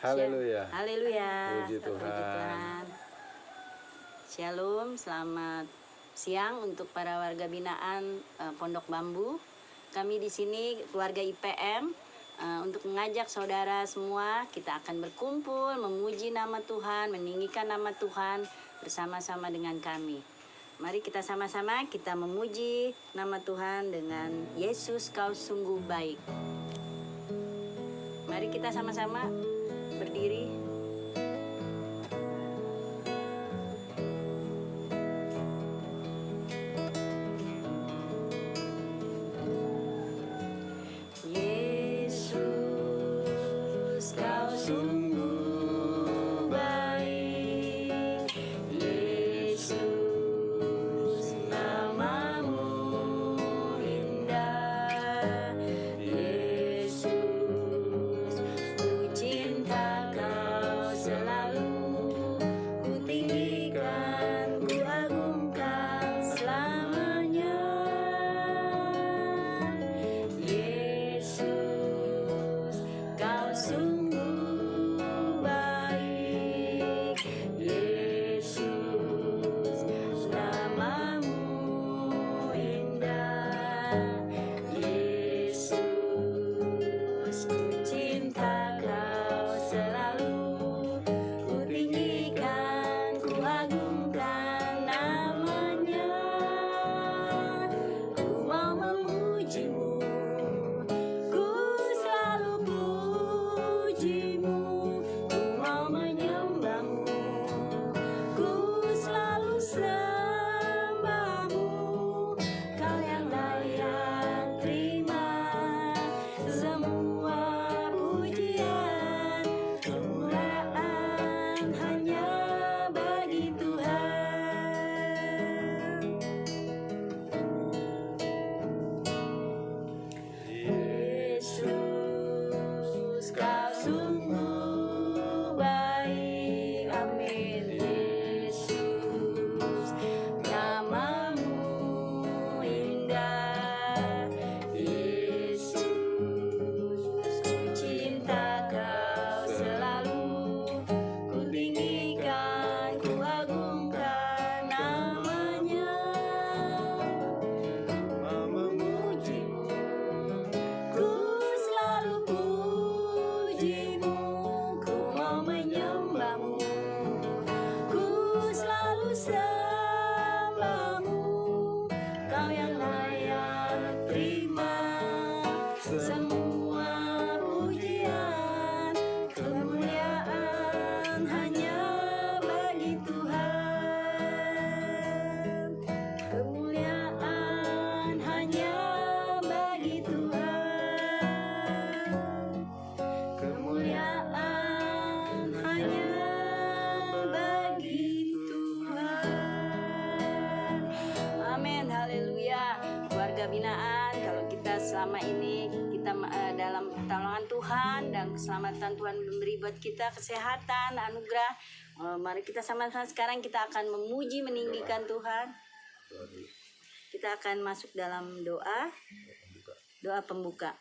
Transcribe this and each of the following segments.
Haleluya. Haleluya. Puji Tuhan. Shalom, selamat siang untuk para warga binaan Pondok Bambu. Kami di sini keluarga IPM untuk mengajak saudara semua, kita akan berkumpul memuji nama Tuhan, meninggikan nama Tuhan bersama-sama dengan kami. Mari kita sama-sama kita memuji nama Tuhan dengan Yesus kau sungguh baik. Mari kita sama-sama berdiri. Yesus kau sungguh baik. Yesus namamu indah. Yesus ku cinta kau selalu, ku tinggikan, ku agungkan selamanya. Yesus kau sungguh baik. Yesus namamu indah. Yesus ku cinta kau selalu, ku tinggikan, ku agungkan namanya. Ku mau memujimu, ku selalu pujimu. Ku mau menyembahmu, ku selalu sembahmu. Kau yang layak terima semua pujian, kemuliaan hanya bagi Tuhan. Yesus kau sungguh baik. Amin. Yesus namamu indah. Yesus ku cinta kau selalu, ku tinggikan, ku agungkan namanya. Mau memujimu, ku selalu pujimu. Ku mau menyembahmu, ku selalu sembahmu. Kau yang layak terima semua pujian, kemuliaan hanya bagi Tuhan. Kemuliaan hanya bagi Tuhan. Kemuliaan hanya bagi Tuhan. Amin. Haleluya. Keluarga binaan, kalau kita selama ini kita dalam pertolongan Tuhan dan keselamatan Tuhan memberi buat kita kesehatan, anugerah. Mari kita sama-sama sekarang kita akan memuji, meninggikan Tuhan. Kita akan masuk dalam doa pembuka.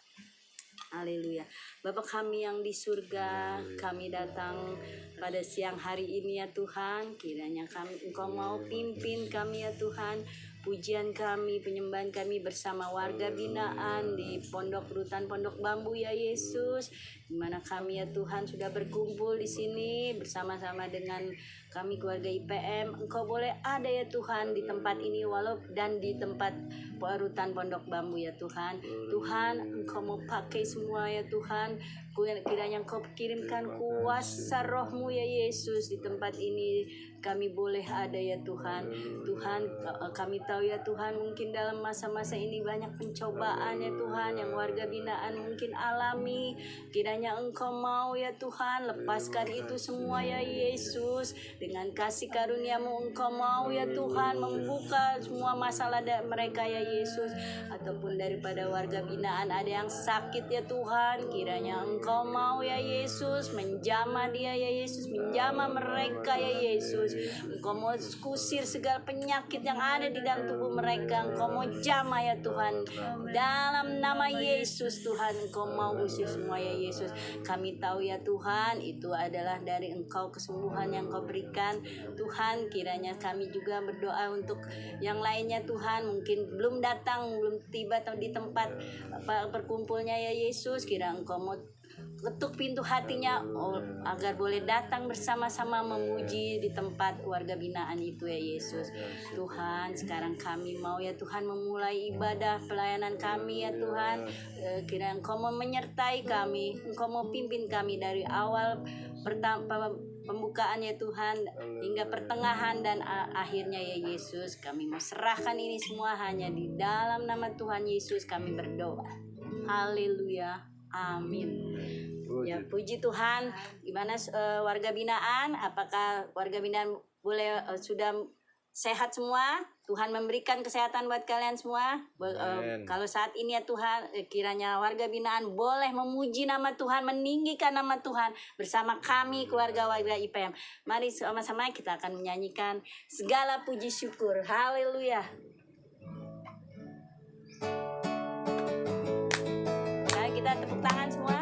Haleluya. Bapa kami yang di surga, kami datang pada siang hari ini ya Tuhan. Kiranya Engkau mau pimpin kami ya Tuhan. Pujian kami, penyembahan kami bersama warga binaan di Pondok Rutan Pondok Bambu ya Yesus. Di mana kami ya Tuhan sudah berkumpul di sini bersama-sama dengan kami keluarga IPM. Engkau boleh ada ya Tuhan di tempat ini dan di tempat Rutan Pondok Bambu ya Tuhan. Tuhan, Engkau mau pakai semua ya Tuhan. Kiranya Engkau kirimkan kuasa roh-Mu ya Yesus di tempat ini. Kami boleh ada ya Tuhan. Tuhan, kami tahu ya Tuhan, mungkin dalam masa-masa ini banyak pencobaan ya Tuhan yang warga binaan mungkin alami. Kiranya Engkau mau ya Tuhan lepaskan itu semua ya Yesus. Dengan kasih karunia-Mu Engkau mau ya Tuhan membuka semua masalah mereka ya Yesus. Ataupun daripada warga binaan ada yang sakit ya Tuhan, kiranya Engkau mau ya Yesus menjamah dia ya Yesus, menjamah mereka ya Yesus. Engkau mau kusir segala penyakit yang ada di dalam tubuh mereka. Engkau mau jamah ya Tuhan. Dalam nama Yesus Tuhan, Engkau mau usir semua ya Yesus. Yesus. Kami tahu ya Tuhan, itu adalah dari Engkau kesembuhan yang Kau berikan. Tuhan, kiranya kami juga berdoa untuk yang lainnya Tuhan, mungkin belum datang, belum tiba di tempat berkumpulnya ya Yesus. Kira Engkau mau ketuk pintu hatinya agar boleh datang bersama-sama memuji di tempat warga binaan itu ya Yesus. Tuhan, sekarang kami mau ya Tuhan memulai ibadah pelayanan kami ya Tuhan. Kira Engkau mau menyertai kami, Engkau mau pimpin kami dari awal pembukaan ya Tuhan hingga pertengahan dan akhirnya ya Yesus. Kami mau serahkan ini semua hanya di dalam nama Tuhan Yesus kami berdoa. Haleluya. Amin. Ya, puji Tuhan. Gimana warga binaan? Apakah warga binaan boleh sudah sehat semua? Tuhan memberikan kesehatan buat kalian semua. Kalau saat ini ya Tuhan, kiranya warga binaan boleh memuji nama Tuhan, meninggikan nama Tuhan bersama kami keluarga warga IPM. Mari sama-sama kita akan menyanyikan segala puji syukur. Haleluya. Nah, kita tepuk tangan semua.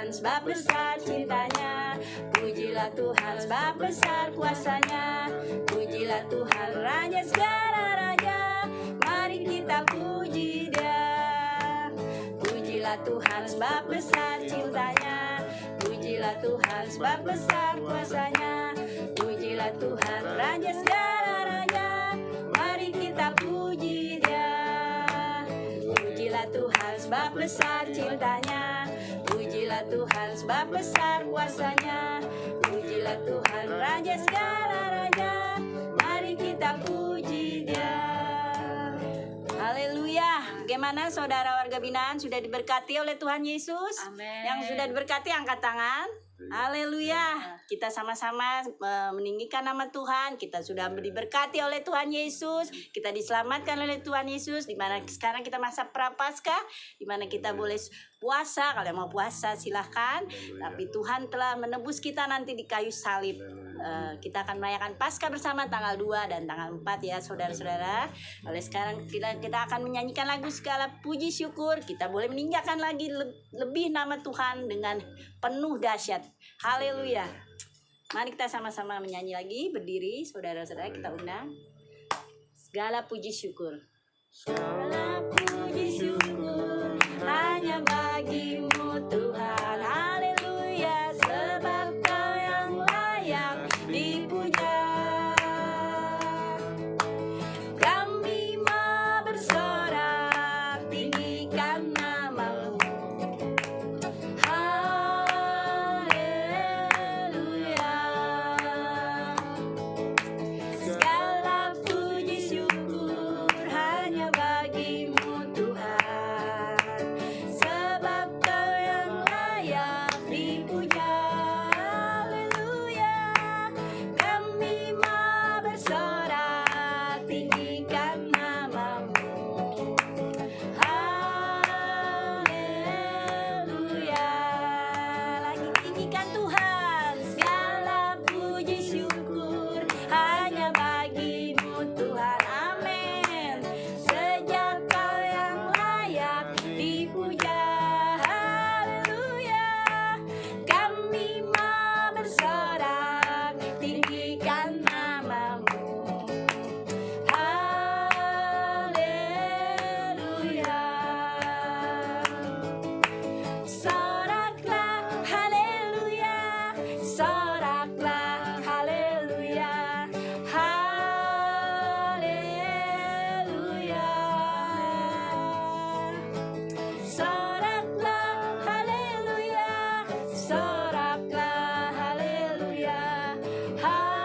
Sebab besar cintanya, pujilah Tuhan sebab besar kuasanya, pujilah Tuhan Raja segala raja, mari kita puji Dia. Pujilah Tuhan sebab besar cintanya, pujilah Tuhan sebab besar kuasanya, pujilah Tuhan Raja segala raja, mari kita puji Dia. Pujilah Tuhan sebab besar cintanya, pujilah Tuhan sebab besar kuasanya, pujilah Tuhan Raja segala raja, mari kita puji Dia. Haleluya. Bagaimana saudara warga binaan, sudah diberkati oleh Tuhan Yesus? Amin. Yang sudah diberkati angkat tangan. Haleluya. Kita sama-sama meninggikan nama Tuhan. Kita sudah diberkati oleh Tuhan Yesus. Kita diselamatkan oleh Tuhan Yesus. Dimana sekarang kita masa Prapaskah, dimana kita boleh puasa. Kalau mau puasa silahkan. Tapi Tuhan telah menebus kita nanti di kayu salib. Kita akan merayakan Paskah bersama tanggal 2 dan tanggal 4 ya saudara-saudara. Oleh sekarang kita akan menyanyikan lagu segala puji syukur. Kita boleh meninggikan lagi lebih nama Tuhan dengan penuh dahsyat. Haleluya. Mari kita sama-sama menyanyi lagi, berdiri, saudara-saudara kita undang. Segala puji syukur. Segala puji syukur hanya bagimu Tuhan. Haleluya, sebab Kau yang layak dipuja. Kami mau bersorak tinggikan nama-Mu. Haleluya. Segala puji syukur hanya bagimu Tuhan, sebab Kau yang layak dipuja. Haleluya. Kami mau bersorak tinggikan nama-Mu. Haleluya. Lagi tinggikan Tuhan. Segala puji syukur hanya bagimu Tuhan. Amin. Sejak Kau yang layak dipuja. Haleluya. Kami mau bersorak tinggikan nama-Mu. Haleluya. Soraklah haleluya, soraklah haleluya, haleluya. Soraklah haleluya, soraklah haleluya, haleluya.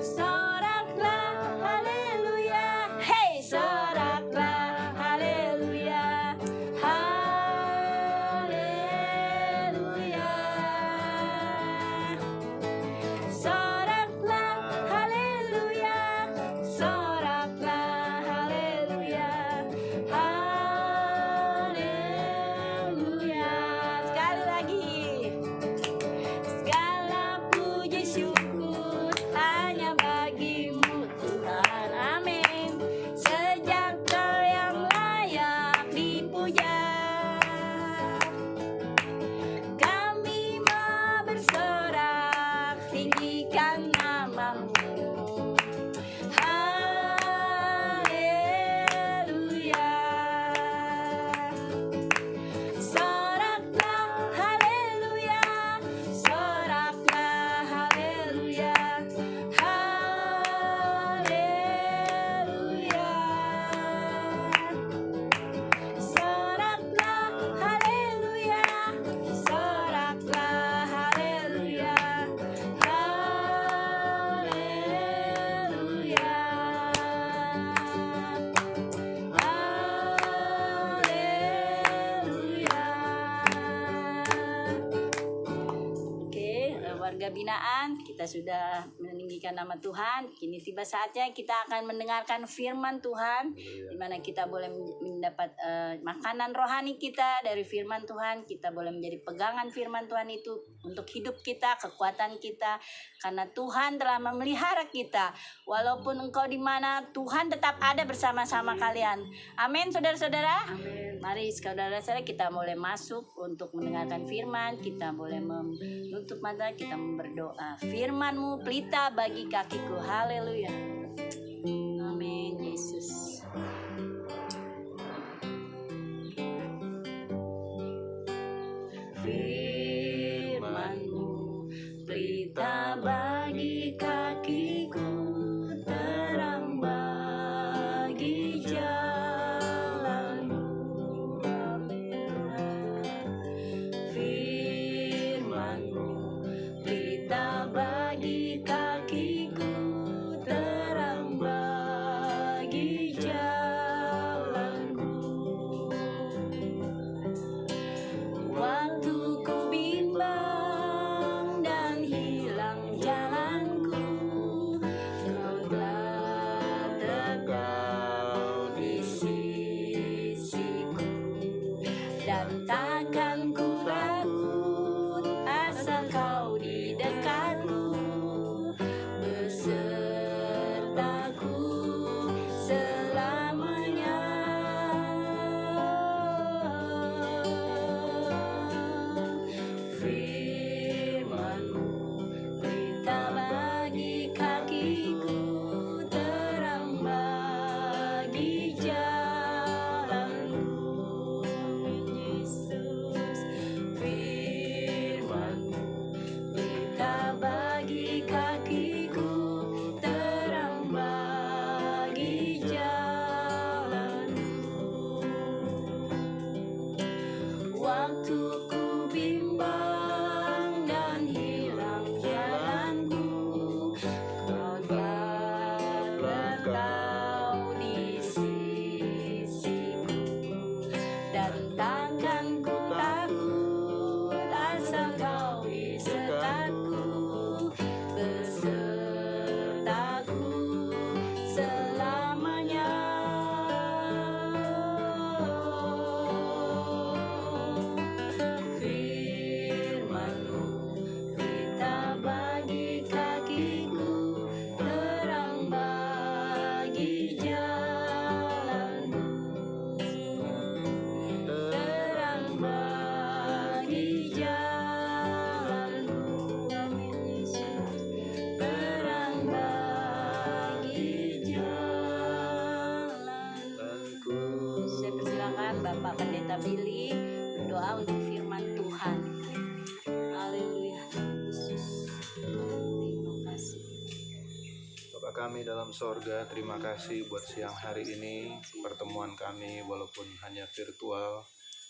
Soraklah haleluya, hey soraklah haleluya, haleluya. Soraklah haleluya, soraklah haleluya, haleluya. Sekali lagi. Segala puji syukur hanya bagimu Tuhan. Amin. Sejak Kau yang layak dipuja. Kami mau bersorak tinggikan nama-Mu. Haleluya. Soraklah haleluya, soraklah haleluya, haleluya. Soraklah haleluya, soraklah haleluya, haleluya. Oke, warga binaan, kita sudah meninggikan nama Tuhan. Kini tiba saatnya kita akan mendengarkan firman Tuhan, di mana kita boleh mendapat makanan rohani kita dari firman Tuhan. Kita boleh menjadi pegangan firman Tuhan itu untuk hidup kita, kekuatan kita, karena Tuhan telah memelihara kita. Walaupun engkau di mana, Tuhan tetap ada bersama-sama kalian. Amin, saudara-saudara. Mari saudara-saudara kita boleh masuk untuk mendengarkan firman. Kita boleh menutup mata, kita berdoa. Firman-Mu pelita bagi kakiku. Haleluya. Amin, Yesus. Firman-Mu pelita bagi kakiku, terang bagi jalanku. Firman-Mu pelita bagi kakiku, terang bagi jalanku. Waktu ku bimbang dan hilang jalanku, Kau telah tegak di sisiku, dan takkan ku takut asal Kau di dekatku, besertaku selamanya. waktu ku bimbang dan hilang jalanku, kau berkau di sisiku, dan takkan ku takut asal kau besertaku, besertaku selamanya. Firman-Mu berita bagi kakiku, terang bagi jalanku, terang bagi jalanku. Amin Yesus, terang bagi jalanku. Saya persilakan Bapak Pendeta Billy berdoa untuk firman Tuhan. Haleluya. Yesus, terima kasih. Bapa kami dalam sorga, terima kasih buat siang hari ini, pertemuan kami walaupun hanya virtual.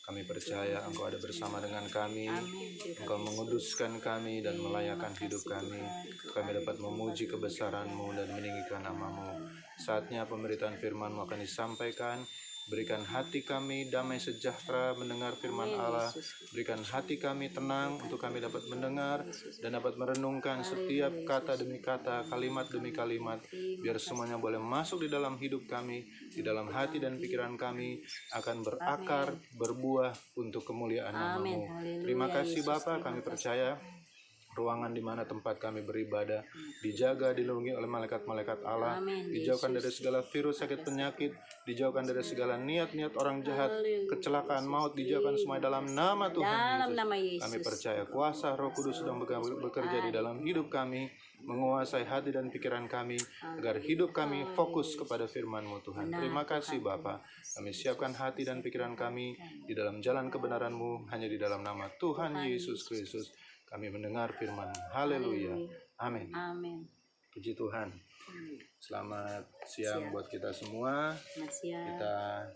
Kami percaya Engkau ada bersama dengan kami, Amin. Engkau menguduskan kami dan melayakan hidup kami. Kami dapat memuji kebesaran-Mu dan meninggikan nama-Mu. Saatnya pemberitaan firman-Mu akan disampaikan. Berikan hati kami damai sejahtera mendengar firman Allah. Berikan hati kami tenang untuk kami dapat mendengar dan dapat merenungkan setiap kata demi kata, kalimat demi kalimat. Biar semuanya boleh masuk di dalam hidup kami, di dalam hati dan pikiran kami, akan berakar, berbuah untuk kemuliaan nama-Mu. Terima kasih Bapa, kami percaya ruangan di mana tempat kami beribadah dijaga, dilindungi oleh malaikat-malaikat Allah. Dijauhkan dari segala virus, sakit, penyakit, dijauhkan dari segala niat-niat orang jahat, kecelakaan, maut, dijauhkan semua dalam nama Tuhan Yesus. Kami percaya kuasa Roh Kudus sedang bekerja di dalam hidup kami, menguasai hati dan pikiran kami, agar hidup kami fokus kepada firman-Mu Tuhan. Terima kasih Bapa. Kami siapkan hati dan pikiran kami di dalam jalan kebenaran-Mu, hanya di dalam nama Tuhan Yesus Kristus kami mendengar firman. Haleluya. Amin. Amin. Puji Tuhan. Selamat siang buat kita semua. Kita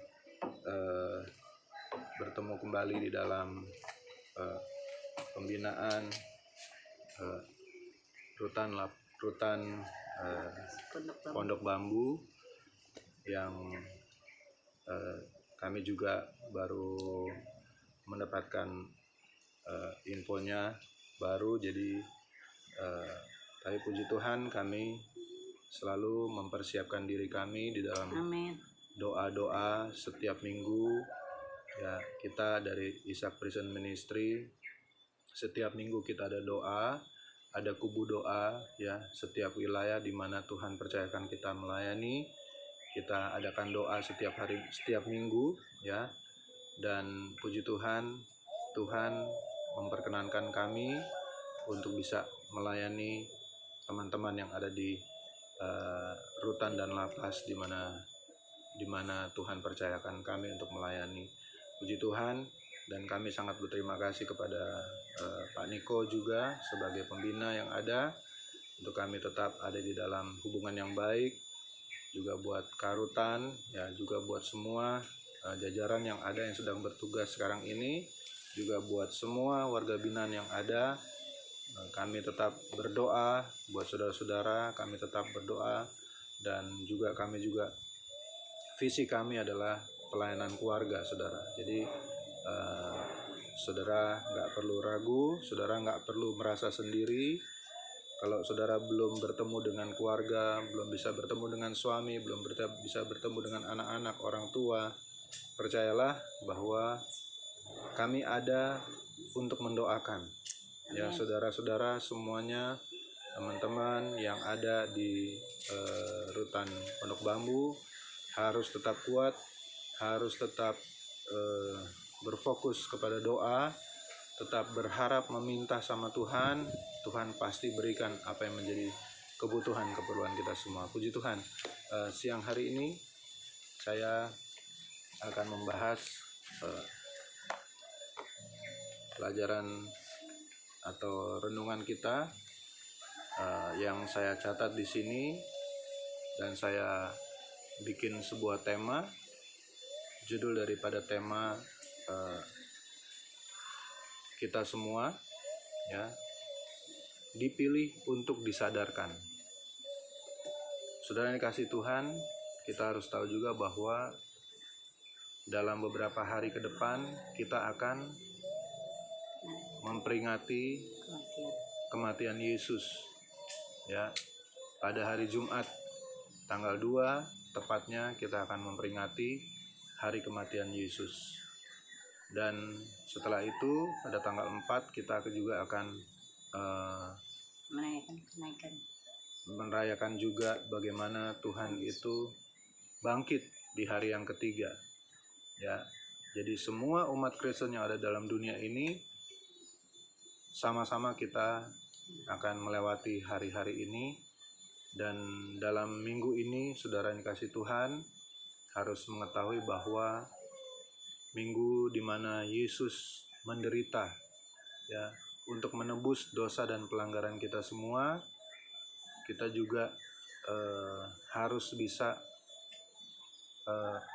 bertemu kembali di dalam pembinaan rutan Pondok Bambu yang kami juga baru mendapatkan infonya baru. Jadi tapi puji Tuhan, kami selalu mempersiapkan diri kami di dalam doa-doa setiap minggu. Ya, kita dari Ishak Prison Ministry setiap minggu kita ada doa, ada kubu doa ya, setiap wilayah di mana Tuhan percayakan kita melayani. Kita adakan doa setiap hari, setiap minggu ya. Dan puji Tuhan, Tuhan memperkenankan kami untuk bisa melayani teman-teman yang ada di rutan dan lapas di mana Tuhan percayakan kami untuk melayani. Puji Tuhan, dan kami sangat berterima kasih kepada Pak Niko juga sebagai pembina yang ada, untuk kami tetap ada di dalam hubungan yang baik, juga buat Karutan ya, juga buat semua jajaran yang ada yang sedang bertugas sekarang ini, juga buat semua warga binaan yang ada. Kami tetap berdoa buat saudara-saudara, kami tetap berdoa, dan juga kami juga visi kami adalah pelayanan keluarga, saudara. Jadi saudara nggak perlu ragu, saudara nggak perlu merasa sendiri. Kalau saudara belum bertemu dengan keluarga, belum bisa bertemu dengan suami, belum bisa bertemu dengan anak-anak, orang tua, percayalah bahwa kami ada untuk mendoakan. Ya, saudara-saudara semuanya, teman-teman yang ada di rutan Pondok Bambu harus tetap kuat, harus tetap berfokus kepada doa, tetap berharap meminta sama Tuhan. Tuhan pasti berikan apa yang menjadi kebutuhan, keperluan kita semua. Puji Tuhan. Siang hari ini saya akan membahas pelajaran atau renungan kita yang saya catat di sini, dan saya bikin sebuah tema. Judul daripada tema kita semua ya dipilih untuk disadarkan. Saudara yang dikasihi Tuhan, kita harus tahu juga bahwa dalam beberapa hari ke depan kita akan memperingati kematian Yesus ya. Pada hari Jumat tanggal 2 tepatnya kita akan memperingati hari kematian Yesus. Dan setelah itu pada tanggal 4 kita juga akan merayakan juga bagaimana Tuhan itu bangkit di hari yang ketiga ya. Jadi semua umat Kristen yang ada dalam dunia ini sama-sama kita akan melewati hari-hari ini. Dan dalam minggu ini saudara yang dikasihi Tuhan harus mengetahui bahwa minggu di mana Yesus menderita ya untuk menebus dosa dan pelanggaran kita semua, kita juga harus bisa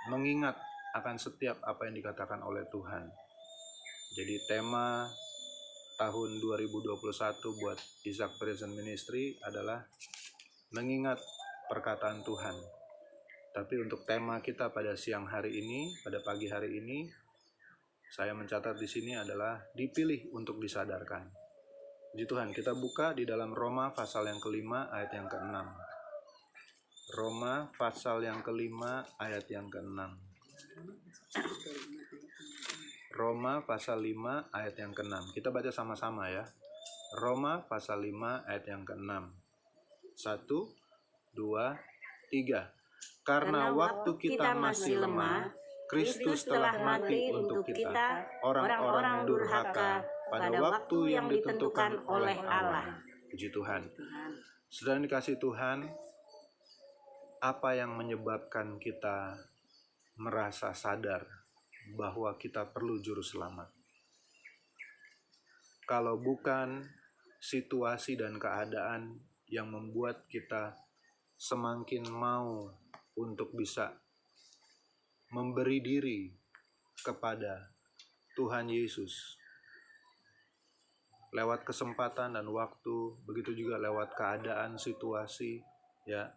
mengingat akan setiap apa yang dikatakan oleh Tuhan. Jadi tema tahun 2021 buat Isaac Present Ministry adalah mengingat perkataan Tuhan. Tapi untuk tema kita pada siang hari ini, pada pagi hari ini, saya mencatat di sini adalah dipilih untuk disadarkan. Puji Tuhan, kita buka di dalam Roma pasal yang kelima ayat yang ke-6. Roma pasal yang kelima ayat yang ke-6. Roma pasal 5 ayat yang ke-6. Kita baca sama-sama ya. Roma pasal 5 ayat yang ke-6. 1, 2, 3. Karena waktu kita masih lemah, Kristus telah mati untuk kita, orang-orang durhaka, pada waktu yang ditentukan oleh Allah. Puji Tuhan. Saudara yang dikasihi Tuhan, apa yang menyebabkan kita merasa sadar bahwa kita perlu juru selamat? Kalau bukan situasi dan keadaan yang membuat kita semakin mau untuk bisa memberi diri kepada Tuhan Yesus lewat kesempatan dan waktu, begitu juga lewat keadaan, situasi ya.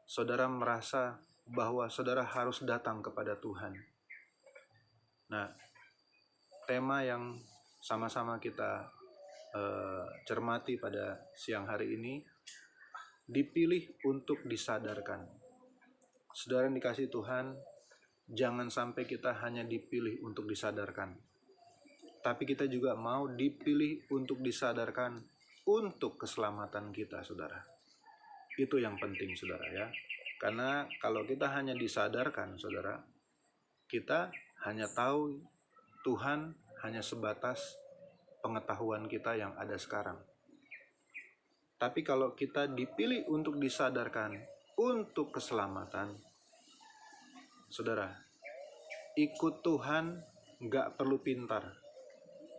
Saudara merasa bahwa saudara harus datang kepada Tuhan. Nah, tema yang sama-sama kita cermati pada siang hari ini, dipilih untuk disadarkan. Saudara yang dikasihi Tuhan, jangan sampai kita hanya dipilih untuk disadarkan, tapi kita juga mau dipilih untuk disadarkan untuk keselamatan kita, saudara. Itu yang penting, saudara ya. Karena kalau kita hanya disadarkan, saudara, kita hanya tahu Tuhan hanya sebatas pengetahuan kita yang ada sekarang. Tapi kalau kita dipilih untuk disadarkan untuk keselamatan, saudara, ikut Tuhan gak perlu pintar,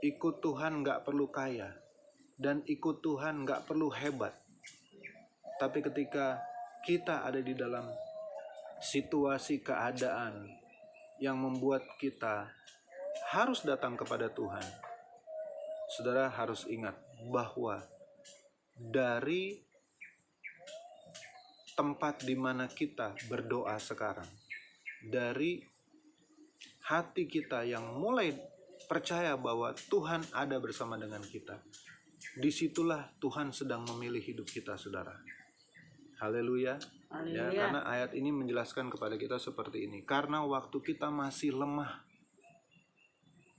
ikut Tuhan gak perlu kaya, dan ikut Tuhan gak perlu hebat. Tapi ketika kita ada di dalam situasi keadaan yang membuat kita harus datang kepada Tuhan, saudara harus ingat bahwa dari tempat di mana kita berdoa sekarang, dari hati kita yang mulai percaya bahwa Tuhan ada bersama dengan kita, disitulah Tuhan sedang memilih hidup kita, saudara. Haleluya. Ya, karena ayat ini menjelaskan kepada kita seperti ini. Karena waktu kita masih lemah,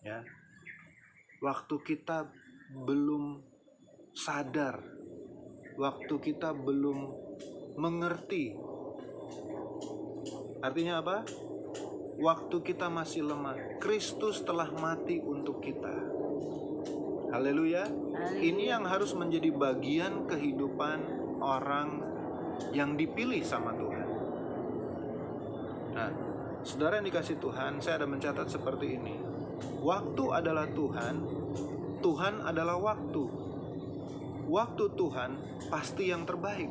ya, waktu kita belum sadar, waktu kita belum mengerti. Artinya apa? Waktu kita masih lemah, Kristus telah mati untuk kita. Haleluya. Ini yang harus menjadi bagian kehidupan orang yang dipilih sama Tuhan. Nah, saudara yang dikasihi Tuhan, saya ada mencatat seperti ini. Waktu adalah Tuhan, Tuhan adalah waktu. Waktu Tuhan pasti yang terbaik.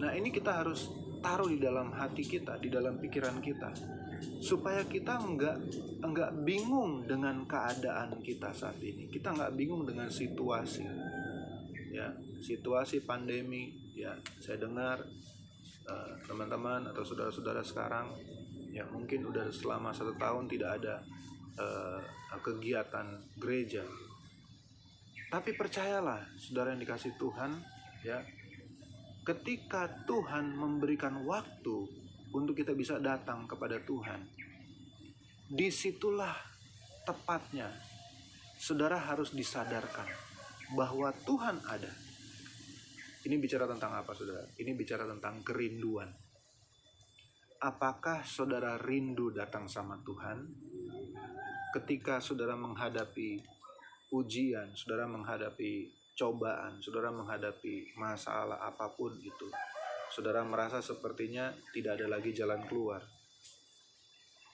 Nah, ini kita harus taruh di dalam hati kita, di dalam pikiran kita. supaya kita enggak bingung dengan keadaan kita saat ini. Kita enggak bingung dengan situasi, ya, situasi pandemi. Ya, saya dengar teman-teman atau saudara-saudara sekarang yang mungkin udah selama 1 tahun tidak ada kegiatan gereja. Tapi percayalah, saudara yang dikasih Tuhan, ya, ketika Tuhan memberikan waktu untuk kita bisa datang kepada Tuhan, disitulah tepatnya saudara harus disadarkan bahwa Tuhan ada. Ini bicara tentang apa, saudara? Ini bicara tentang kerinduan. Apakah saudara rindu datang sama Tuhan? Ketika saudara menghadapi ujian, saudara menghadapi cobaan, saudara menghadapi masalah apapun itu, saudara merasa sepertinya tidak ada lagi jalan keluar.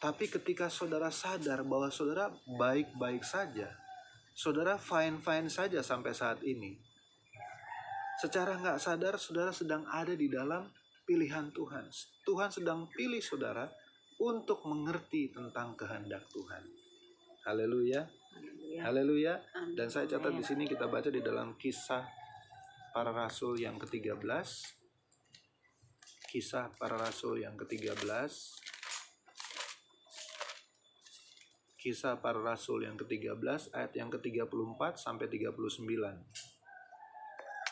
Tapi ketika saudara sadar bahwa saudara baik-baik saja, saudara fine-fine saja sampai saat ini, secara nggak sadar saudara sedang ada di dalam pilihan Tuhan. Tuhan sedang pilih saudara untuk mengerti tentang kehendak Tuhan. Haleluya. Haleluya. Dan saya catat di sini, kita baca di dalam Kisah Para Rasul yang ke-13. Kisah Para Rasul yang ke-13. Kisah Para Rasul yang ke-13 ayat yang ke-34 sampai 39.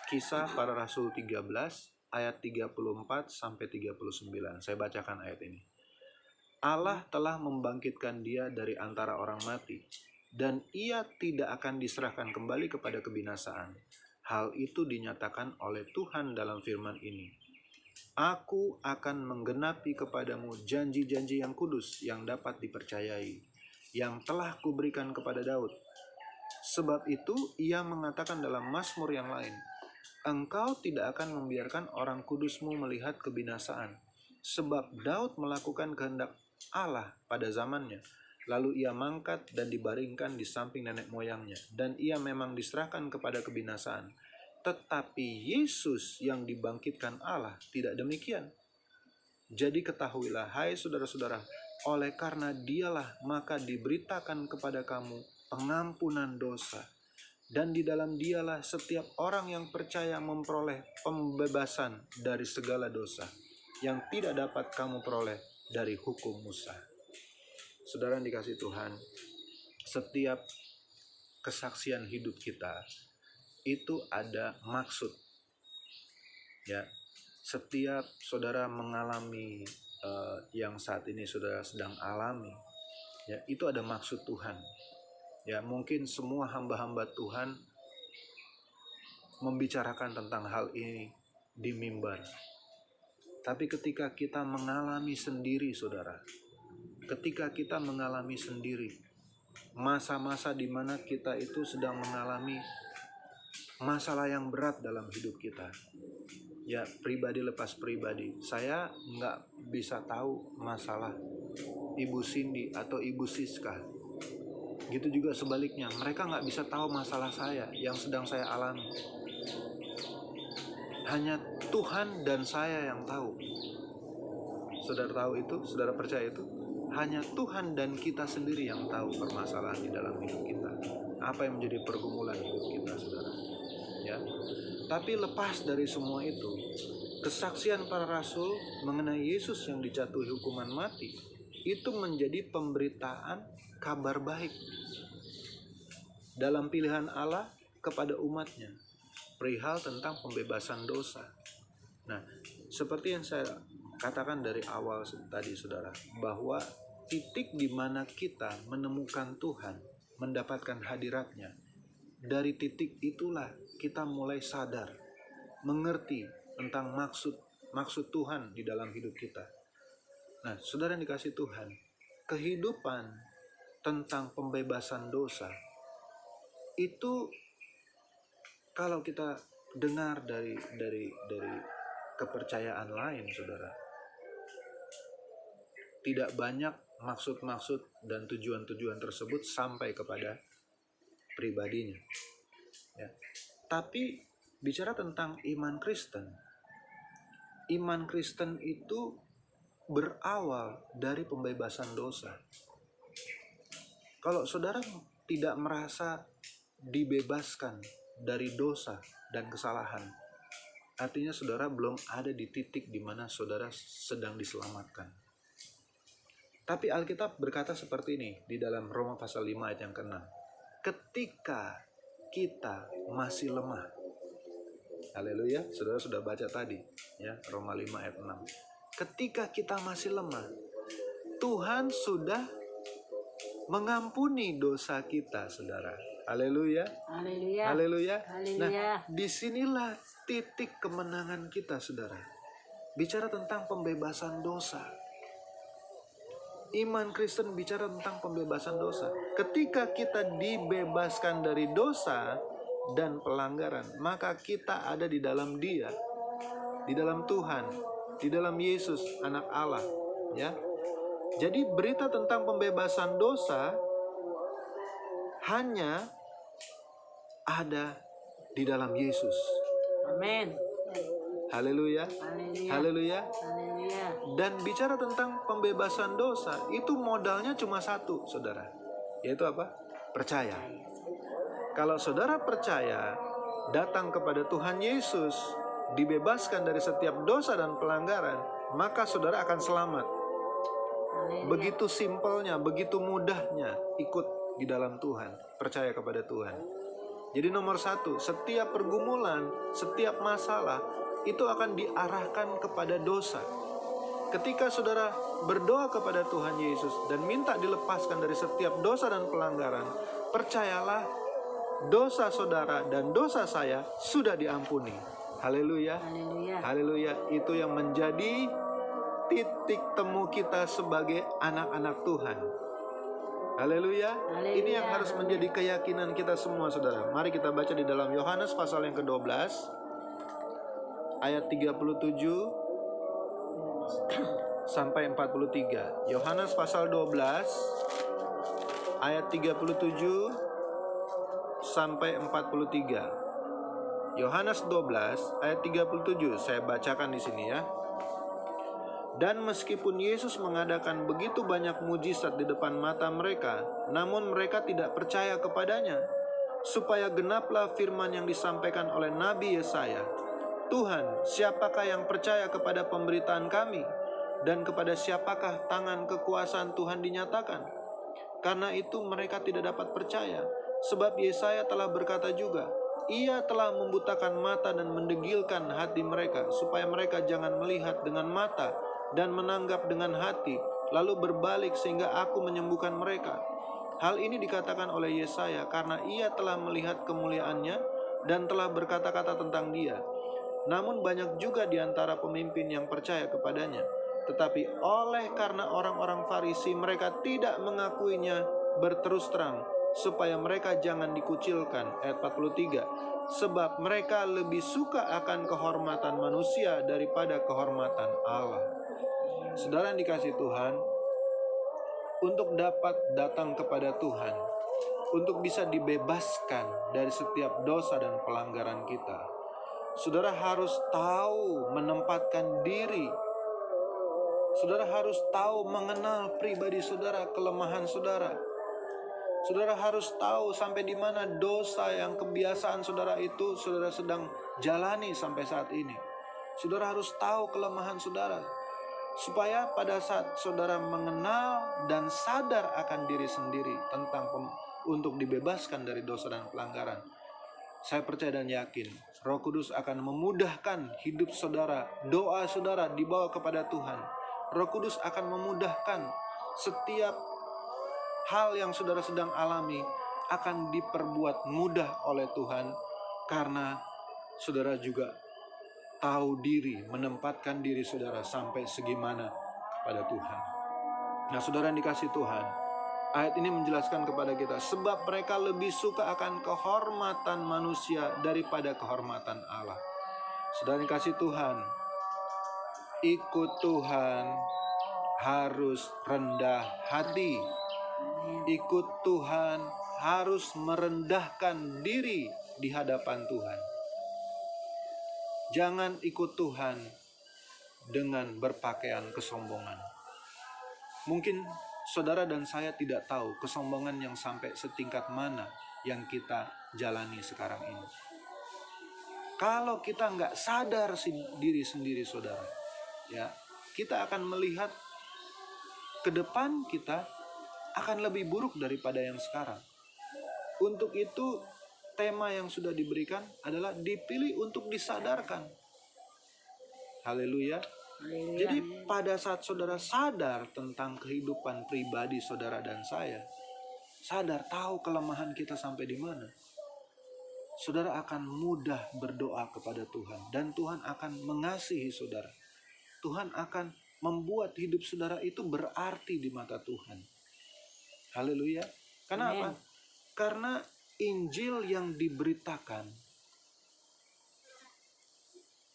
Kisah Para Rasul 13 ayat 34 sampai 39. Saya bacakan ayat ini. Allah telah membangkitkan dia dari antara orang mati, dan ia tidak akan diserahkan kembali kepada kebinasaan. Hal itu dinyatakan oleh Tuhan dalam firman ini. Aku akan menggenapi kepadamu janji-janji yang kudus yang dapat dipercayai, yang telah kuberikan kepada Daud. Sebab itu ia mengatakan dalam Mazmur yang lain, Engkau tidak akan membiarkan orang kudusmu melihat kebinasaan. Sebab Daud melakukan kehendak Allah pada zamannya, lalu ia mangkat dan dibaringkan di samping nenek moyangnya, dan ia memang diserahkan kepada kebinasaan. Tetapi Yesus yang dibangkitkan Allah tidak demikian. Jadi ketahuilah, hai saudara-saudara, oleh karena dialah maka diberitakan kepada kamu pengampunan dosa, dan di dalam dialah setiap orang yang percaya memperoleh pembebasan dari segala dosa yang tidak dapat kamu peroleh dari hukum Musa. Saudara yang dikasih Tuhan, setiap kesaksian hidup kita itu ada maksud. Ya, setiap saudara mengalami yang saat ini saudara sedang alami, ya, itu ada maksud Tuhan. Ya, mungkin semua hamba-hamba Tuhan membicarakan tentang hal ini di mimbar. Tapi ketika kita mengalami sendiri, saudara, ketika kita mengalami sendiri masa-masa di mana kita itu sedang mengalami masalah yang berat dalam hidup kita, ya, pribadi lepas pribadi, saya nggak bisa tahu masalah Ibu Cindy atau Ibu Siska. Gitu juga sebaliknya, mereka nggak bisa tahu masalah saya yang sedang saya alami. Hanya Tuhan dan saya yang tahu. Saudara tahu itu? Saudara percaya itu? Hanya Tuhan dan kita sendiri yang tahu permasalahan di dalam hidup kita. Apa yang menjadi pergumulan hidup kita, saudara? Ya. Tapi lepas dari semua itu, kesaksian para rasul mengenai Yesus yang dijatuhi hukuman mati itu menjadi pemberitaan kabar baik dalam pilihan Allah kepada umatnya perihal tentang pembebasan dosa. Nah, seperti yang saya katakan dari awal tadi, saudara, bahwa titik di mana kita menemukan Tuhan, mendapatkan hadiratnya, dari titik itulah kita mulai sadar, mengerti tentang maksud Tuhan di dalam hidup kita. Nah, saudara yang dikasih Tuhan, kehidupan tentang pembebasan dosa itu, kalau kita dengar dari kepercayaan lain, saudara, tidak banyak maksud-maksud dan tujuan-tujuan tersebut sampai kepada pribadinya. Ya. Tapi bicara tentang iman Kristen itu berawal dari pembebasan dosa. Kalau saudara tidak merasa dibebaskan dari dosa dan kesalahan, artinya saudara belum ada di titik di mana saudara sedang diselamatkan. Tapi Alkitab berkata seperti ini di dalam Roma pasal 5 ayat yang ke-6. Ketika kita masih lemah. Haleluya, saudara sudah baca tadi ya, Roma 5 ayat 6. Ketika kita masih lemah, Tuhan sudah mengampuni dosa kita, saudara. Haleluya. Haleluya. Haleluya. Haleluya. Nah, disinilah titik kemenangan kita, saudara. Bicara tentang pembebasan dosa. Iman Kristen bicara tentang pembebasan dosa. Ketika kita dibebaskan dari dosa dan pelanggaran, maka kita ada di dalam Dia, di dalam Tuhan, di dalam Yesus, anak Allah, ya. Jadi berita tentang pembebasan dosa hanya ada di dalam Yesus. Amin. Haleluya. Haleluya. Haleluya. Haleluya. Dan bicara tentang pembebasan dosa, itu modalnya cuma satu, saudara. Yaitu apa? Percaya. Kalau saudara percaya, datang kepada Tuhan Yesus, dibebaskan dari setiap dosa dan pelanggaran, maka saudara akan selamat. Begitu simpelnya, begitu mudahnya ikut di dalam Tuhan, percaya kepada Tuhan. Jadi nomor satu, setiap pergumulan, setiap masalah itu akan diarahkan kepada dosa. Ketika saudara berdoa kepada Tuhan Yesus dan minta dilepaskan dari setiap dosa dan pelanggaran, percayalah dosa saudara dan dosa saya sudah diampuni. Haleluya. Haleluya. Haleluya. Itu yang menjadi titik temu kita sebagai anak-anak Tuhan. Haleluya. Haleluya. Ini yang harus menjadi keyakinan kita semua, saudara. Mari kita baca di dalam Yohanes pasal yang ke-12 ayat 37 sampai 43. Yohanes pasal 12 ayat 37 sampai 43. Yohanes 12 ayat 37, saya bacakan di sini ya. Dan meskipun Yesus mengadakan begitu banyak mujizat di depan mata mereka, namun mereka tidak percaya kepadanya, supaya genaplah firman yang disampaikan oleh Nabi Yesaya. Tuhan, siapakah yang percaya kepada pemberitaan kami? Dan kepada siapakah tangan kekuasaan Tuhan dinyatakan? Karena itu mereka tidak dapat percaya, sebab Yesaya telah berkata juga, Ia telah membutakan mata dan mendegilkan hati mereka, supaya mereka jangan melihat dengan mata dan menanggap dengan hati, lalu berbalik sehingga aku menyembuhkan mereka. Hal ini dikatakan oleh Yesaya karena ia telah melihat kemuliaannya dan telah berkata-kata tentang dia. Namun banyak juga di antara pemimpin yang percaya kepadanya. Tetapi oleh karena orang-orang Farisi mereka tidak mengakuinya berterus terang, supaya mereka jangan dikucilkan. Ayat 43. Sebab mereka lebih suka akan kehormatan manusia daripada kehormatan Allah. Saudara yang dikasihi Tuhan, untuk dapat datang kepada Tuhan, untuk bisa dibebaskan dari setiap dosa dan pelanggaran kita, saudara harus tahu menempatkan diri. Saudara harus tahu mengenal pribadi saudara, kelemahan saudara. Saudara harus tahu sampai di mana dosa yang kebiasaan saudara itu saudara sedang jalani sampai saat ini. Saudara harus tahu kelemahan saudara, supaya pada saat saudara mengenal dan sadar akan diri sendiri tentang untuk dibebaskan dari dosa dan pelanggaran, saya percaya dan yakin Roh Kudus akan memudahkan hidup saudara. Doa saudara dibawa kepada Tuhan. Roh Kudus akan memudahkan setiap hal yang saudara sedang alami akan diperbuat mudah oleh Tuhan, karena saudara juga tahu diri, menempatkan diri saudara sampai segimana kepada Tuhan. Nah, saudara yang dikasih Tuhan, ayat ini menjelaskan kepada kita, sebab mereka lebih suka akan kehormatan manusia daripada kehormatan Allah. Saudara yang dikasih Tuhan, ikut Tuhan harus rendah hati. Ikut Tuhan harus merendahkan diri di hadapan Tuhan. Jangan ikut Tuhan dengan berpakaian kesombongan. Mungkin saudara dan saya tidak tahu kesombongan yang sampai setingkat mana yang kita jalani sekarang ini. Kalau kita nggak sadar diri sendiri, saudara, ya, kita akan melihat ke depan kita akan lebih buruk daripada yang sekarang. Untuk itu, tema yang sudah diberikan adalah dipilih untuk disadarkan. Haleluya. Jadi pada saat saudara sadar tentang kehidupan pribadi saudara dan saya, sadar tahu kelemahan kita sampai di mana, saudara akan mudah berdoa kepada Tuhan dan Tuhan akan mengasihi saudara. Tuhan akan membuat hidup saudara itu berarti di mata Tuhan. Haleluya. Karena apa? Karena Injil yang diberitakan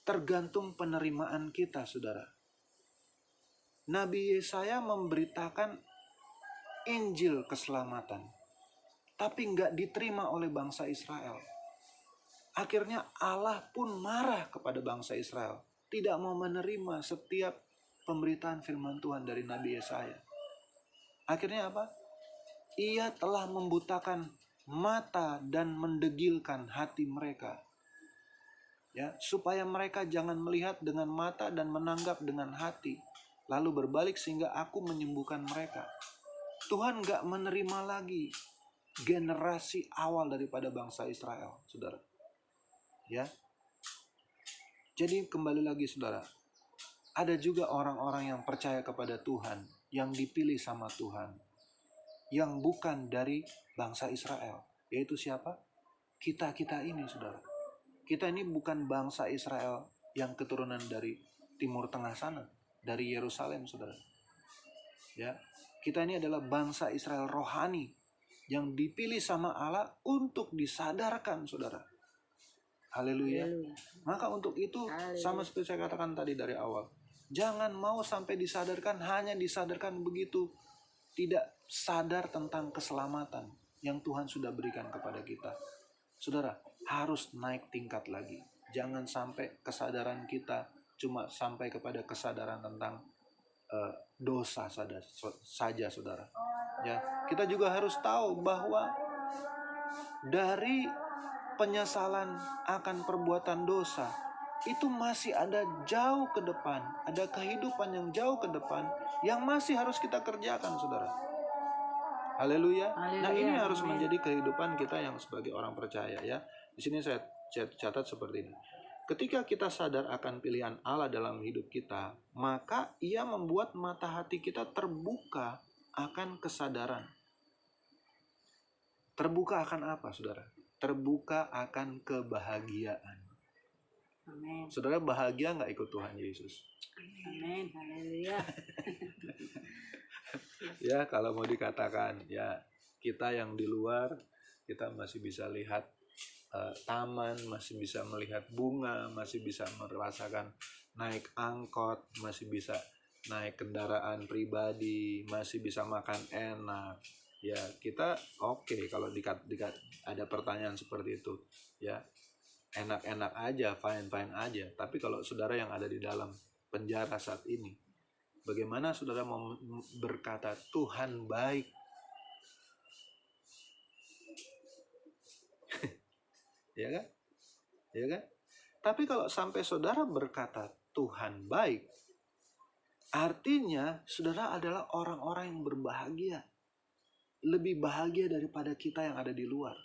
tergantung penerimaan kita, saudara. Nabi Yesaya memberitakan Injil keselamatan, tapi nggak diterima oleh bangsa Israel. Akhirnya Allah pun marah kepada bangsa Israel, tidak mau menerima setiap pemberitaan firman Tuhan dari Nabi Yesaya. Akhirnya apa? Ia telah membutakan mata dan mendegilkan hati mereka. Ya, supaya mereka jangan melihat dengan mata dan menanggap dengan hati, lalu berbalik sehingga aku menyembuhkan mereka. Tuhan gak menerima lagi generasi awal daripada bangsa Israel, saudara. Ya, jadi kembali lagi, saudara, ada juga orang-orang yang percaya kepada Tuhan, yang dipilih sama Tuhan, yang bukan dari bangsa Israel. Yaitu siapa? Kita ini, saudara. Kita ini bukan bangsa Israel yang keturunan dari Timur Tengah sana, dari Yerusalem, saudara. Ya, kita ini adalah bangsa Israel rohani yang dipilih sama Allah untuk disadarkan, saudara. Haleluya. Maka untuk itu, sama seperti saya katakan tadi dari awal, jangan mau sampai disadarkan, hanya disadarkan begitu, tidak sadar tentang keselamatan yang Tuhan sudah berikan kepada kita. Saudara, harus naik tingkat lagi. Jangan sampai kesadaran kita cuma sampai kepada kesadaran tentang dosa saja, saudara. Ya, kita juga harus tahu bahwa dari penyesalan akan perbuatan dosa itu masih ada jauh ke depan, ada kehidupan yang jauh ke depan yang masih harus kita kerjakan, saudara. Haleluya. Nah, ini harus menjadi kehidupan kita yang sebagai orang percaya, ya. Di sini saya catat seperti ini. Ketika kita sadar akan pilihan Allah dalam hidup kita, maka Ia membuat mata hati kita terbuka akan kesadaran. Terbuka akan apa, saudara? Terbuka akan kebahagiaan. Amin. Saudara bahagia nggak ikut Tuhan Yesus? Amin. Haleluya. Ya, kalau mau dikatakan, ya, kita yang di luar, kita masih bisa lihat taman, masih bisa melihat bunga, masih bisa merasakan naik angkot, masih bisa naik kendaraan pribadi, masih bisa makan enak. Ya, kita oke kalau ada pertanyaan seperti itu, ya, enak-enak aja, fine-fine aja. Tapi kalau saudara yang ada di dalam penjara saat ini, bagaimana saudara mau berkata Tuhan baik? Ya kan? Ya kan? Tapi kalau sampai saudara berkata Tuhan baik, artinya saudara adalah orang-orang yang berbahagia. Lebih bahagia daripada kita yang ada di luar.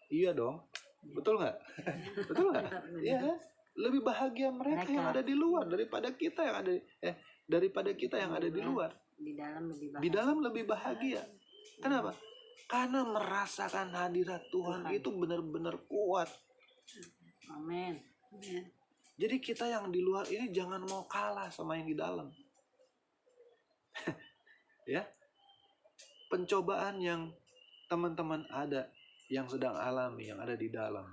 Iya dong. Betul nggak? Betul nggak? Iya kan? Lebih bahagia mereka yang ada di luar daripada kita yang ada di luar. Di dalam lebih bahagia. Kenapa? Karena merasakan hadirat Tuhan itu benar-benar kuat. Amin. Jadi kita yang di luar ini jangan mau kalah sama yang di dalam. Ya. Pencobaan yang teman-teman ada, yang sedang alami, yang ada di dalam,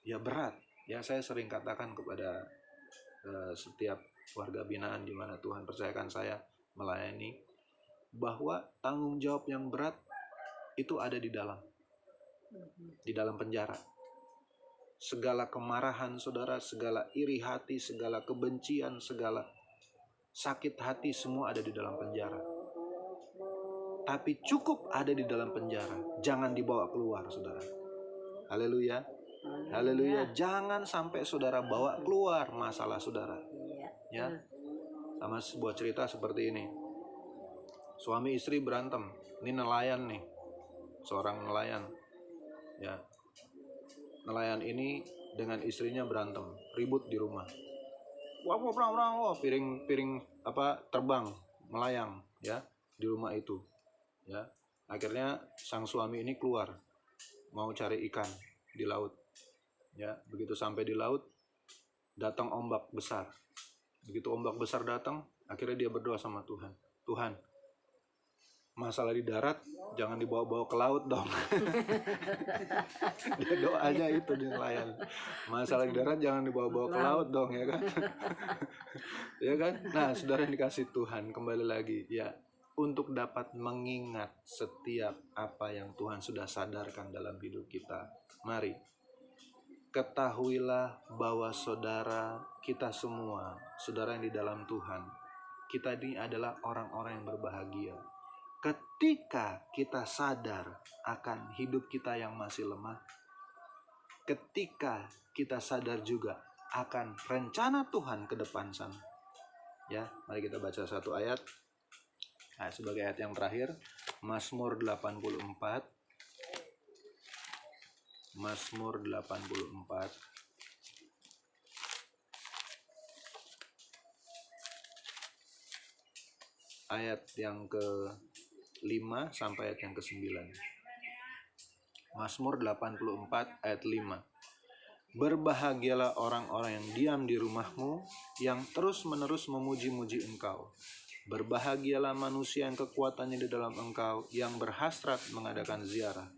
ya berat. Ya, saya sering katakan kepada setiap warga binaan di mana Tuhan percayakan saya melayani, bahwa tanggung jawab yang berat itu ada di dalam penjara. segala kemarahan saudara, segala iri hati, segala kebencian, segala sakit hati, semua ada di dalam penjara. Tapi cukup ada di dalam penjara, jangan dibawa keluar saudara. Haleluya. Haleluya. Jangan sampai saudara bawa keluar masalah saudara. Ya. Sama sebuah cerita seperti ini. Suami istri berantem. Ini nelayan nih. Seorang nelayan. Ya. Nelayan ini dengan istrinya berantem, ribut di rumah. Wah, piring terbang, melayang ya di rumah itu. Ya. Akhirnya sang suami ini keluar mau cari ikan di laut. Ya, begitu sampai di laut datang ombak besar. Begitu ombak besar datang, akhirnya dia berdoa sama Tuhan. Tuhan, masalah di darat jangan dibawa-bawa ke laut dong. Dia doanya itu di nelayan. Masalah di darat jangan dibawa-bawa ke laut dong, ya kan? Ya kan? Nah, saudara yang dikasih Tuhan, kembali lagi ya, untuk dapat mengingat setiap apa yang Tuhan sudah sadarkan dalam hidup kita. Mari, ketahuilah bahwa saudara kita semua, saudara yang di dalam Tuhan, kita ini adalah orang-orang yang berbahagia. Ketika kita sadar akan hidup kita yang masih lemah, ketika kita sadar juga akan rencana Tuhan ke depan sana. Ya, mari kita baca satu ayat. Nah, sebagai ayat yang terakhir, Mazmur 84. Mazmur 84. Ayat yang ke-5 sampai ayat yang ke-9. Mazmur 84 ayat 5. Berbahagialah orang-orang yang diam di rumahmu, yang terus-menerus memuji-muji engkau. Berbahagialah manusia yang kekuatannya di dalam engkau, yang berhasrat mengadakan ziarah.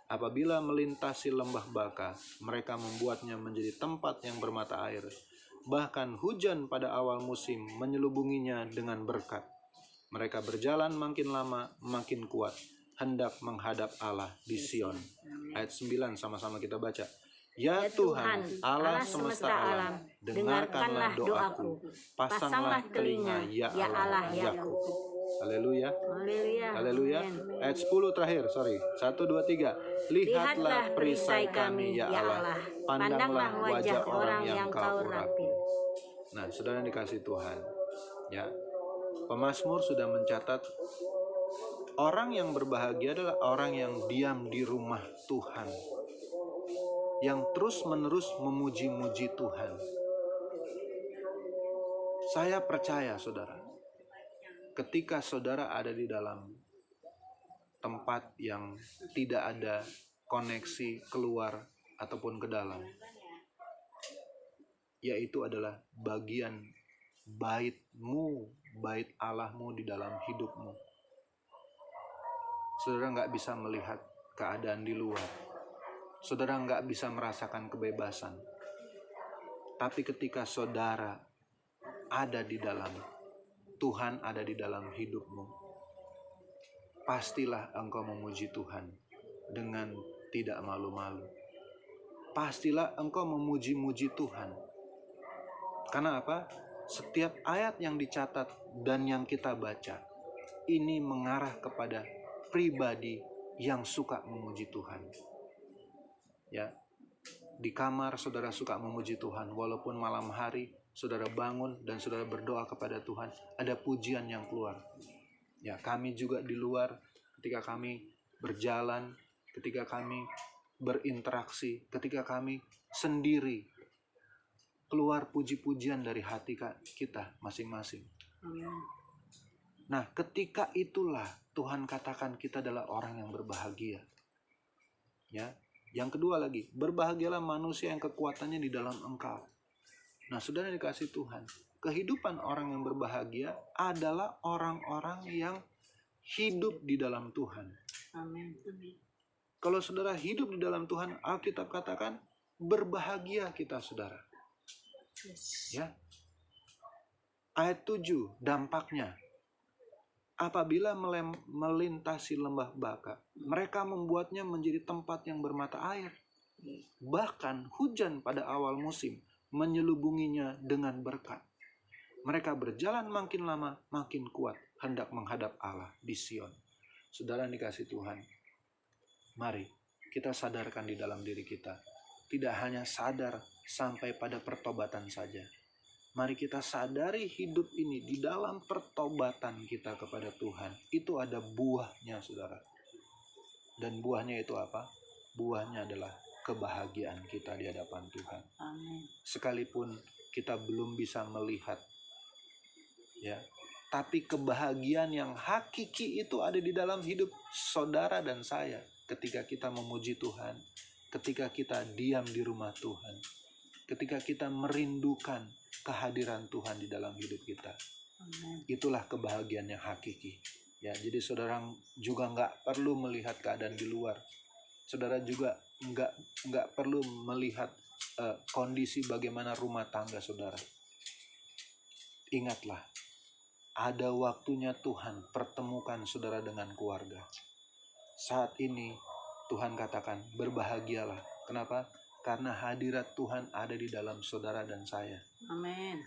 Apabila melintasi lembah Baka, mereka membuatnya menjadi tempat yang bermata air. Bahkan hujan pada awal musim menyelubunginya dengan berkat. Mereka berjalan makin lama, makin kuat, hendak menghadap Allah di Sion. Ayat 9 sama-sama kita baca. Ya Tuhan, Allah semesta alam, dengarkanlah doaku, pasanglah telinga, ya Allah Yakub. Haleluya. Haleluya. Ayat 10 terakhir, 1, 2, 3. Lihatlah perisai kami, ya Allah, pandanglah wajah orang yang kau urapi. Nah, saudara yang dikasih Tuhan, ya, pemazmur sudah mencatat orang yang berbahagia adalah orang yang diam di rumah Tuhan, yang terus-menerus memuji-muji Tuhan. Saya percaya saudara, ketika saudara ada di dalam tempat yang tidak ada koneksi keluar ataupun ke dalam, yaitu adalah bagian baitmu, bait Allahmu di dalam hidupmu. Saudara nggak bisa melihat keadaan di luar. Saudara nggak bisa merasakan kebebasan. Tapi ketika saudara ada di dalam, Tuhan ada di dalam hidupmu, pastilah engkau memuji Tuhan dengan tidak malu-malu. Pastilah engkau memuji-muji Tuhan. Karena apa? Setiap ayat yang dicatat dan yang kita baca, ini mengarah kepada pribadi yang suka memuji Tuhan. Ya, di kamar saudara suka memuji Tuhan, walaupun malam hari saudara bangun dan saudara berdoa kepada Tuhan, ada pujian yang keluar. Ya, kami juga di luar, ketika kami berjalan, ketika kami berinteraksi, ketika kami sendiri, keluar puji-pujian dari hati kita masing-masing. Nah, ketika itulah Tuhan katakan kita adalah orang yang berbahagia. Ya. Yang kedua lagi, berbahagialah manusia yang kekuatannya di dalam engkau. Nah, saudara dikasih Tuhan, kehidupan orang yang berbahagia adalah orang-orang yang hidup di dalam Tuhan. Amin. Kalau saudara hidup di dalam Tuhan, Alkitab katakan berbahagia kita, saudara. Ya. Ayat 7, dampaknya. Apabila melintasi lembah Baka, mereka membuatnya menjadi tempat yang bermata air. Bahkan hujan pada awal musim menyelubunginya dengan berkat. Mereka berjalan makin lama makin kuat hendak menghadap Allah di Sion. Saudara yang dikasih Tuhan, mari kita sadarkan di dalam diri kita. Tidak hanya sadar sampai pada pertobatan saja. Mari kita sadari hidup ini di dalam pertobatan kita kepada Tuhan. Itu ada buahnya, saudara. Dan buahnya itu apa? Buahnya adalah kebahagiaan kita di hadapan Tuhan. Amin. Sekalipun kita belum bisa melihat, ya, tapi kebahagiaan yang hakiki itu ada di dalam hidup saudara dan saya. Ketika kita memuji Tuhan, ketika kita diam di rumah Tuhan, ketika kita merindukan kehadiran Tuhan di dalam hidup kita. Amin. Itulah kebahagiaan yang hakiki. Ya, jadi saudara juga nggak perlu melihat keadaan di luar. Saudara juga nggak perlu melihat kondisi bagaimana rumah tangga saudara. Ingatlah, ada waktunya Tuhan pertemukan saudara dengan keluarga. Saat ini Tuhan katakan berbahagialah. Kenapa? Karena hadirat Tuhan ada di dalam saudara dan saya. Amin.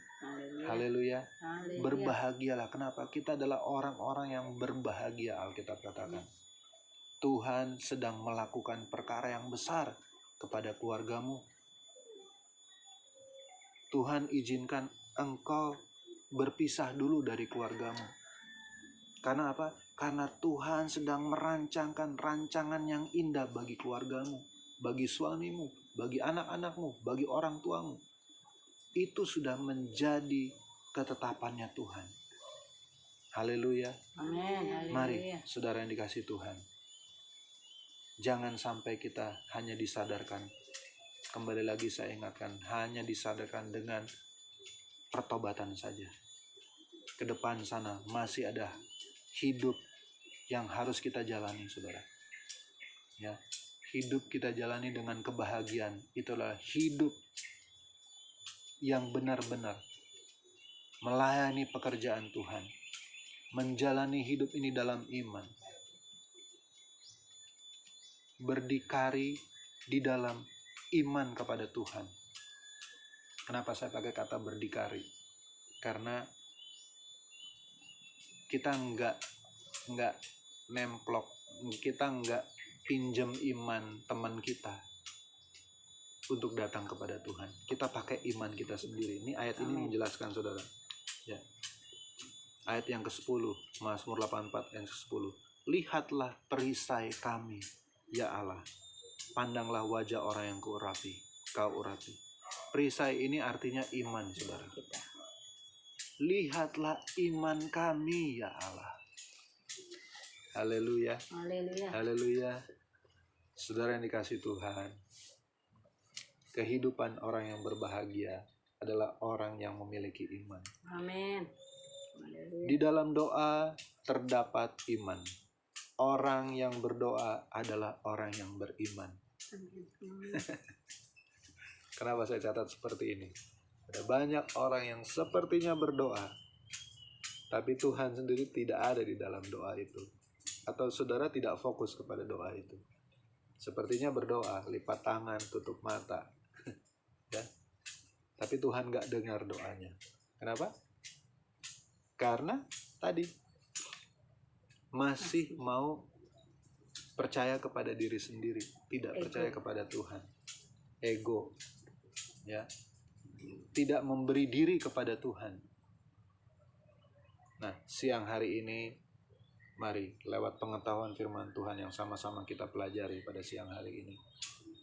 Haleluya. Berbahagialah. Kenapa? Kita adalah orang-orang yang berbahagia, Alkitab katakan. Tuhan sedang melakukan perkara yang besar kepada keluargamu. Tuhan izinkan engkau berpisah dulu dari keluargamu. Karena apa? Karena Tuhan sedang merancangkan rancangan yang indah bagi keluargamu, bagi suamimu, bagi anak-anakmu, bagi orang tuamu. Itu sudah menjadi ketetapannya Tuhan. Haleluya. Amin. Mari, saudara yang dikasih Tuhan. Jangan sampai kita hanya disadarkan. Kembali lagi saya ingatkan, hanya disadarkan dengan pertobatan saja. Ke depan sana masih ada hidup yang harus kita jalani, saudara. Ya, hidup kita jalani dengan kebahagiaan. Itulah hidup yang benar-benar melayani pekerjaan Tuhan, menjalani hidup ini dalam iman, berdikari di dalam iman kepada Tuhan. Kenapa saya pakai kata berdikari? Karena kita nggak nemplok, kita nggak pinjam iman teman kita untuk datang kepada Tuhan. Kita pakai iman kita sendiri. Ini ayat ini menjelaskan, saudara. Ya. Ayat yang ke-10, Mazmur 84 yang ke-10. Lihatlah perisai kami, ya Allah. Pandanglah wajah orang yang kau urapi. Perisai ini artinya iman, saudara. Lihatlah iman kami, ya Allah. Haleluya. Haleluya. Saudara yang dikasih Tuhan, kehidupan orang yang berbahagia adalah orang yang memiliki iman. Amin. Di dalam doa terdapat iman. Orang yang berdoa adalah orang yang beriman. Kenapa saya catat seperti ini? Ada banyak orang yang sepertinya berdoa, tapi Tuhan sendiri tidak ada di dalam doa itu. Atau saudara tidak fokus kepada doa itu. Sepertinya berdoa, lipat tangan, tutup mata. Ya. Tapi Tuhan gak dengar doanya. Kenapa? Karena tadi masih mau percaya kepada diri sendiri, tidak percaya kepada Tuhan. Ego. Ya. Tidak memberi diri kepada Tuhan. Nah, siang hari ini mari lewat pengetahuan firman Tuhan yang sama-sama kita pelajari pada siang hari ini.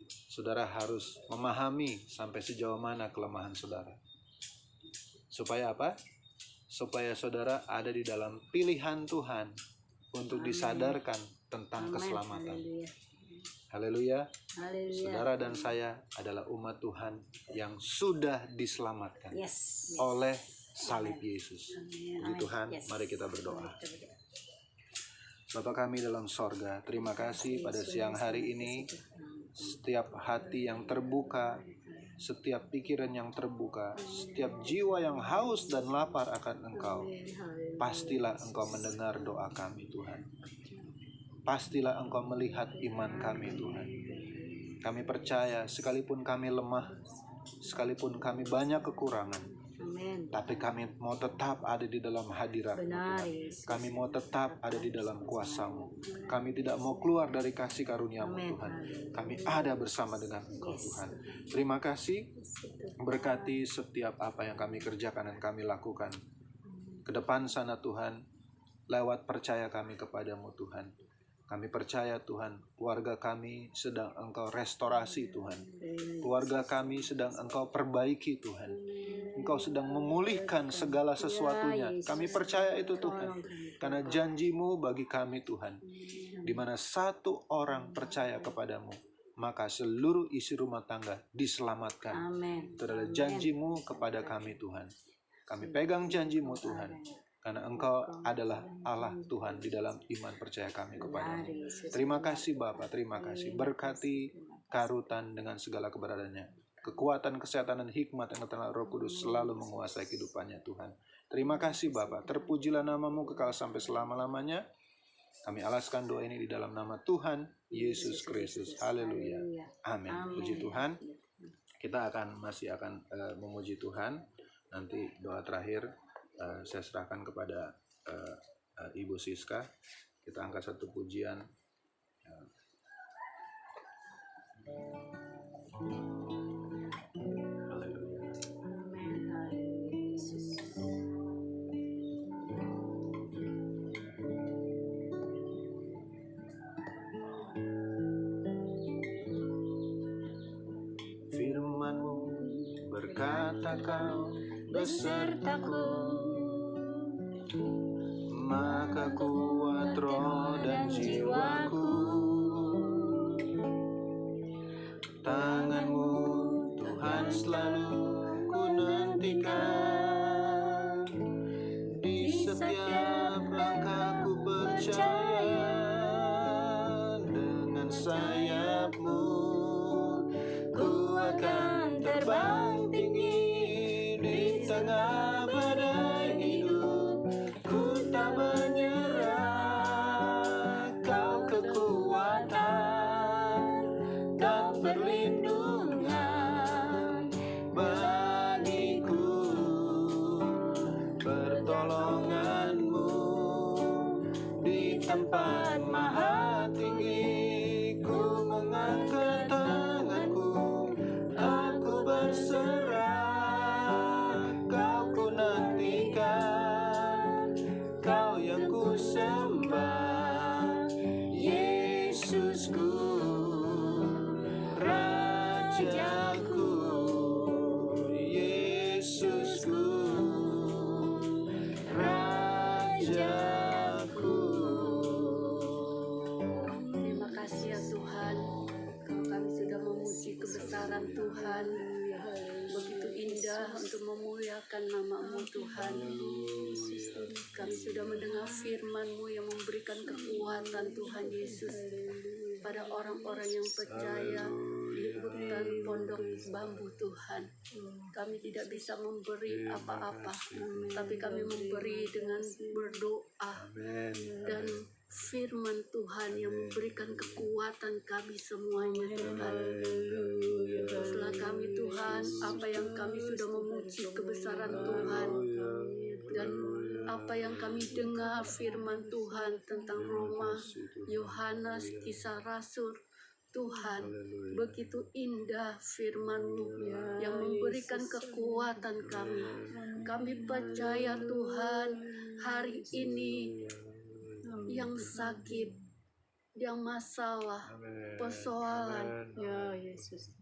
Saudara harus memahami sampai sejauh mana kelemahan saudara. Supaya apa? Supaya saudara ada di dalam pilihan Tuhan untuk disadarkan tentang keselamatan. Haleluya. Saudara dan saya adalah umat Tuhan yang sudah diselamatkan oleh salib Yesus. Puji Tuhan, mari kita berdoa. Bapa kami dalam sorga, terima kasih pada siang hari ini. Setiap hati yang terbuka, setiap pikiran yang terbuka, setiap jiwa yang haus dan lapar akan Engkau, pastilah Engkau mendengar doa kami, Tuhan. Pastilah Engkau melihat iman kami, Tuhan. Kami percaya sekalipun kami lemah, sekalipun kami banyak kekurangan, Amin. tapi kami mau tetap ada di dalam hadirat Benar, Tuhan. Yesus. Kami mau tetap ada di dalam kuasa-Mu. Kami tidak mau keluar dari kasih karunia-Mu, Tuhan. Kami ada bersama dengan Engkau, Tuhan. Terima kasih. Berkati setiap apa yang kami kerjakan dan kami lakukan ke depan sana, Tuhan. Lewat percaya kami kepadamu, Tuhan. Kami percaya, Tuhan, keluarga kami sedang Engkau restorasi, Tuhan. Keluarga kami sedang Engkau perbaiki, Tuhan. Engkau sedang memulihkan segala sesuatunya. Kami percaya itu, Tuhan. Karena janji-Mu bagi kami, Tuhan. Di mana satu orang percaya kepadamu, maka seluruh isi rumah tangga diselamatkan. Amin. Itu adalah janji-Mu kepada kami, Tuhan. Kami pegang janji-Mu, Tuhan. Karena Engkau adalah Allah Tuhan di dalam iman percaya kami kepadamu. Terima kasih Bapa, terima kasih. Berkati Karutan dengan segala keberadaannya. Kekuatan, kesehatan, dan hikmat yang datang Roh Kudus selalu menguasai kehidupannya, Tuhan. Terima kasih Bapa. Terpujilah nama-Mu kekal sampai selama-lamanya. Kami alaskan doa ini di dalam nama Tuhan Yesus Kristus. Haleluya. Amin. Puji Tuhan. Kita masih akan memuji Tuhan. Nanti doa terakhir saya serahkan kepada Ibu Siska. Kita angkat satu pujian. Haleluya. Firman-Mu berkata Kau besertaku, maka kuat roh dan jiwaku. Tangan-Mu Tuhan selalu ku nantikan. Di setiap langkahku percaya, dengan sayap-Mu ku akan terbang tinggi. Di tengah badai hidup ku tak menyerah. Kau kekuatan, Kau perlindungan bagiku. Pertolongan-Mu di tempat maha tinggi. Ku mengangkat tanganku, aku berserah. Kau ku nantikan, Kau yang ku sembah. Yesusku, Rajaku. Yesusku, Rajaku. Terima kasih ya Tuhan. Kalau kami sudah memuji kebesaran Tuhan, begitu indah untuk memuliakan nama-Mu Tuhan. Kami sudah mendengar firman-Mu yang memberikan kekuatan Tuhan Yesus pada orang-orang yang percaya di hutan pondok bambu Tuhan. Kami tidak bisa memberi apa-apa, tapi kami memberi dengan berdoa dan firman Tuhan yang memberikan kekuatan kami semuanya Tuhan. Setelah kami Tuhan, apa yang kami sudah memuji kebesaran Tuhan dan apa yang kami dengar firman Tuhan tentang Roma, Yohanes, Kisah Rasul, Tuhan, begitu indah firman-Mu yang memberikan kekuatan kami. Kami percaya Tuhan, hari ini yang sakit, yang masalah, persoalan,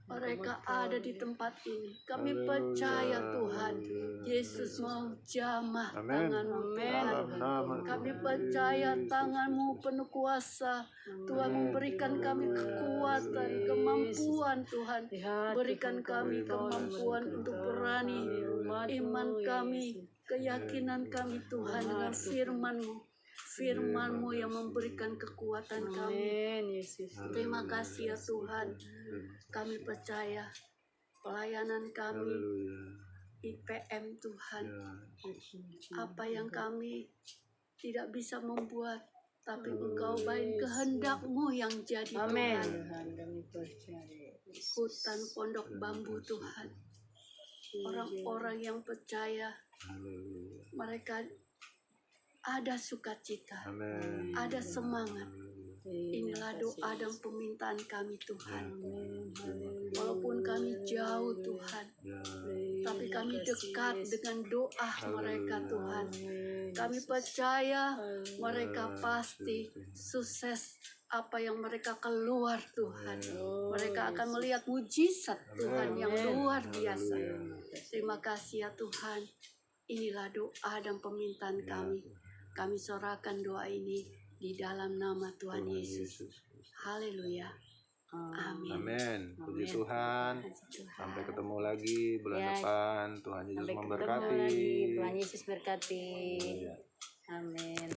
mereka ada di tempat ini. Kami percaya Tuhan, Yesus mau jamah tangan-Mu Tuhan. Kami percaya tangan-Mu penuh kuasa. Tuhan memberikan kami kekuatan, kemampuan Tuhan. Berikan kami kemampuan untuk berani. Iman kami, keyakinan kami Tuhan dengan firman-Mu. Firman-Mu yang memberikan kekuatan kami. Terima kasih ya Tuhan. Kami percaya pelayanan kami IPM Tuhan. Apa yang kami tidak bisa membuat, tapi Engkau baik kehendak-Mu yang jadi Tuhan. hutan pondok bambu Tuhan. Orang-orang yang percaya, mereka ada sukacita, ada semangat. Inilah doa dan permintaan kami Tuhan. Walaupun kami jauh Tuhan, tapi kami dekat dengan doa mereka Tuhan. Kami percaya mereka pasti sukses apa yang mereka keluar Tuhan. Mereka akan melihat mujizat Tuhan yang luar biasa. Terima kasih ya Tuhan. Inilah doa dan permintaan kami. Kami sorakan doa ini di dalam nama Tuhan Yesus. Haleluya. Amin. Amin. Puji Tuhan. Sampai ketemu lagi bulan depan. Tuhan Yesus memberkati. Tuhan Yesus berkati. Amin.